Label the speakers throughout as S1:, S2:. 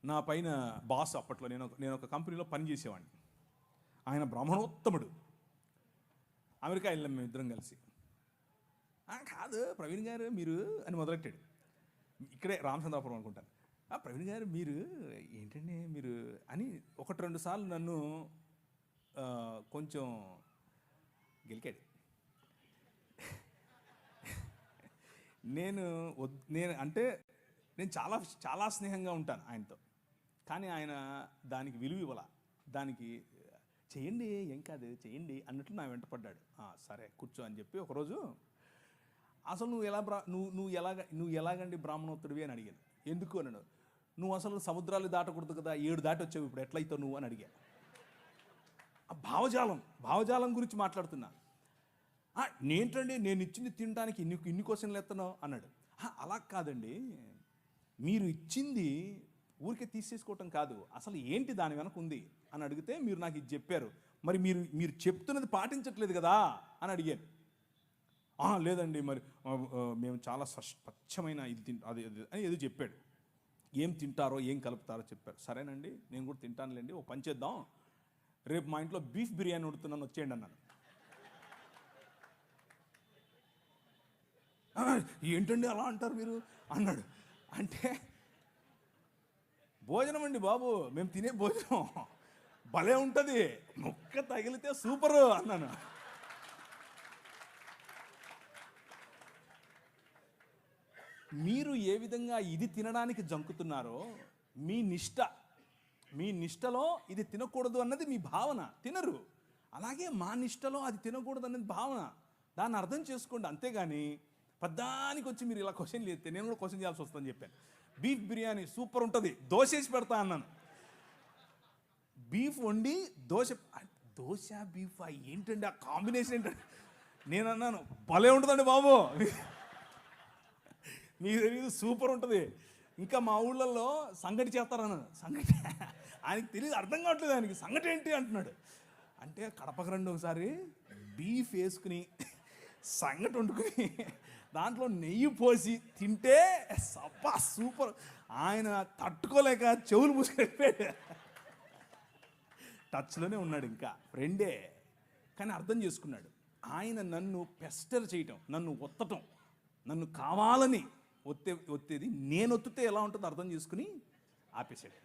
S1: నా పైన బాస్ అప్పట్లో నేను ఒక కంపెనీలో పనిచేసేవాడిని. ఆయన బ్రాహ్మణోత్తముడు. అమెరికా వెళ్ళాం మేము ఇద్దరం కలిసి. కాదు ప్రవీణ్ గారు మీరు అని మొదలెట్టాడు. ఇక్కడే రామచంద్రాపురం అనుకుంటాను. ప్రవీణ్ గారు మీరు ఏంటండి మీరు అని 1-2 సార్లు నన్ను కొంచెం గెలికాడు. నేను అంటే నేను చాలా చాలా స్నేహంగా ఉంటాను ఆయనతో. కానీ ఆయన దానికి విలువ ఇవ్వాల. దానికి చేయండి ఏం కాదు చేయండి అన్నట్లు నా వెంట పడ్డాడు. సరే కూర్చో అని చెప్పి ఒకరోజు అసలు నువ్వు ఎలాగండి బ్రాహ్మణోత్తడివి అని అడిగాను. ఎందుకు అన్నాడు. నువ్వు అసలు సముద్రాలు దాటకూడదు కదా, 7 దాటి వచ్చావు, ఇప్పుడు ఎట్లయితావు నువ్వు అని అడిగా. భావజాలం గురించి మాట్లాడుతున్నా. నేంటండి నేను ఇచ్చింది తినడానికి ఇన్ని క్వశ్చన్లు ఎత్తనావు అన్నాడు. అలా కాదండి, మీరు ఇచ్చింది ఊరికే తీసేసుకోవటం కాదు, అసలు ఏంటి దాని వెనక ఉంది అని అడిగితే మీరు నాకు ఇది చెప్పారు, మరి మీరు చెప్తున్నది పాటించట్లేదు కదా అని అడిగాను. లేదండి మరి మేము చాలా స్వచ్ఛమైన ఇది అది అని ఏదో చెప్పాడు. ఏం తింటారో ఏం కలుపుతారో చెప్పారు. సరేనండి నేను కూడా తింటానులేండి, ఓ పని చేద్దాం, రేపు మా ఇంట్లో బీఫ్ బిర్యానీ ఉడుతున్నాను వచ్చేయండి అన్నాను. ఏంటండి అలా అంటారు మీరు అన్నాడు. అంటే భోజనం అండి బాబు, మేము తినే భోజనం భలే ఉంటుంది, ముక్క తగిలితే సూపరు అన్నాను. మీరు ఏ విధంగా ఇది తినడానికి జంకుతున్నారో మీ నిష్టలో ఇది తినకూడదు అన్నది మీ భావన, తినరు. అలాగే మా నిష్టలో అది తినకూడదు అన్నది భావన, దాన్ని అర్థం చేసుకోండి. అంతేగాని పద్దానికి వచ్చి మీరు ఇలా క్వశ్చన్ చేస్తే నేను కూడా క్వశ్చన్ చేయాల్సి వస్తుందని చెప్పాను. బీఫ్ బిర్యానీ సూపర్ ఉంటుంది, దోశ వేసి పెడతా అన్నాను. బీఫ్ వండి దోశ బీఫ్ ఏంటండి ఆ కాంబినేషన్ ఏంటంటే నేను అన్నాను భలే ఉంటుందండి బాబు, మీకు తెలియదు సూపర్ ఉంటుంది. ఇంకా మా ఊళ్ళల్లో సంగటి చేస్తారన్నాను. సంగటి ఆయనకి తెలియదు, అర్థం కావట్లేదు ఆయనకి, సంగటి ఏంటి అంటున్నాడు. అంటే కడపకు రండి ఒకసారి, బీఫ్ వేసుకుని సంగటి వండుకుని దాంట్లో నెయ్యి పోసి తింటే సబ్బా సూపర్. ఆయన తట్టుకోలేక చెవులు మూసుకెళ్ళిపోయాడు. టచ్లోనే ఉన్నాడు, ఇంకా ఫ్రెండే కానీ అర్థం చేసుకున్నాడు. ఆయన నన్ను పెస్టర్ చేయటం, నన్ను ఒత్తటం, నన్ను కావాలని ఒత్తేది నేను ఒత్తితే ఎలా ఉంటుందో అర్థం చేసుకుని ఆపేసాడు.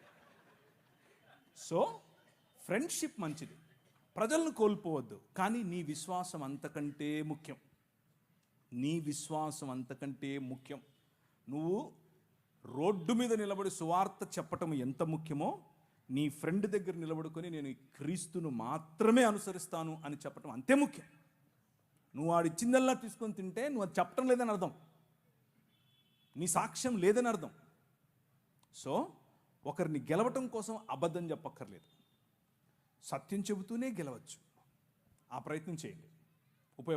S1: సో ఫ్రెండ్షిప్ మంచిది, ప్రజలను కోల్పోవద్దు, కానీ నీ విశ్వాసం అంతకంటే ముఖ్యం. నువ్వు రోడ్డు మీద నిలబడి సువార్త చెప్పటం ఎంత ముఖ్యమో, నీ ఫ్రెండ్ దగ్గర నిలబడుకొని నేను క్రీస్తును మాత్రమే అనుసరిస్తాను అని చెప్పటం అంతే ముఖ్యం. నువ్వు వాడిచ్చిందల్లా తీసుకొని తింటే నువ్వు అది చెప్పటం లేదని అర్థం, నీ సాక్ష్యం లేదని అర్థం. సో ఒకరిని గెలవటం కోసం అబద్ధం చెప్పక్కర్లేదు, సత్యం చెబుతూనే గెలవచ్చు. ఆ ప్రయత్నం చేయండి.